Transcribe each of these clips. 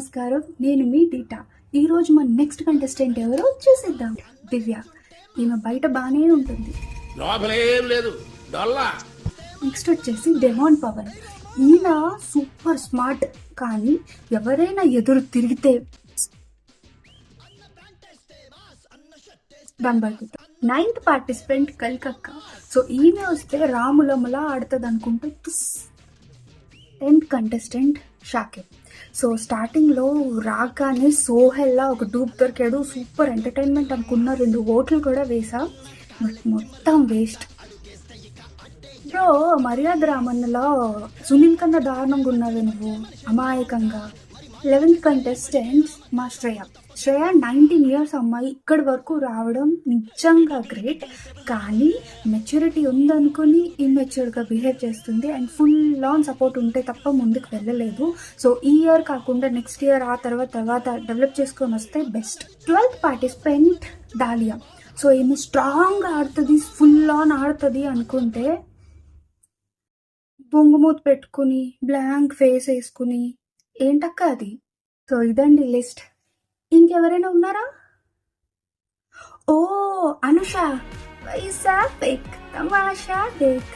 నమస్కారం, నేను మీ డీటా. ఈరోజు మన నెక్స్ట్ కంటెస్టెంట్ ఎవరో చూసేద్దాం. దివ్య. ఈమె బయట బాగానే ఉంటుంది. నెక్స్ట్ వచ్చేసి డెమాన్ పవన్. ఈయన సూపర్ స్మార్ట్, కానీ ఎవరైనా ఎదురు తిరిగితే బంబడుతుంది. 9th participant కల్కక్క. సో ఈమె వస్తే రాములమ్మలా ఆడుతుంది అనుకుంటూ. 10th contestant Shakib. సో స్టార్టింగ్లో రాగానే సోహెల్లా ఒక డూప్ దొరికాడు. సూపర్ ఎంటర్టైన్మెంట్ అనుకున్న 2 ఓట్లు కూడా వేసా, బట్ మొత్తం వేస్ట్. బ్రో, మర్యాద రామన్నలో సునీల్ కన్నా దారుణంగా ఉన్నావే నువ్వు, అమాయకంగా. 11th కంటెస్టెంట్ మా శ్రేయ. 19 years అమ్మాయి ఇక్కడి వరకు రావడం నిజంగా గ్రేట్, కానీ మెచ్యూరిటీ ఉందనుకుని ఇమ్మెచ్యూర్గా బిహేవ్ చేస్తుంది. అండ్ ఫుల్ ఆన్ సపోర్ట్ ఉంటే తప్ప ముందుకు వెళ్ళలేదు. సో ఈ ఇయర్ కాకుండా నెక్స్ట్ ఇయర్, ఆ తర్వాత డెవలప్ చేసుకొని వస్తే best. 12th participant dahlia. So ఈమె స్ట్రాంగ్ ఆడుతుంది, ఫుల్ ఆన్ ఆడుతుంది అనుకుంటే బొంగుమూత పెట్టుకుని బ్లాంక్ ఫేస్ వేసుకుని ఏంటక్క అది. సో ఇదండి లిస్ట్. ఇంకెవరైనా ఉన్నారా? ఓ అనుష. వైసా ఫేక్ తమాషా దేక్.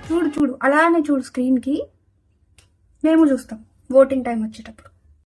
చూడు అలానే చూడు స్క్రీన్కి. మేము చూస్తాం ఓటింగ్ టైం వచ్చేటప్పుడు.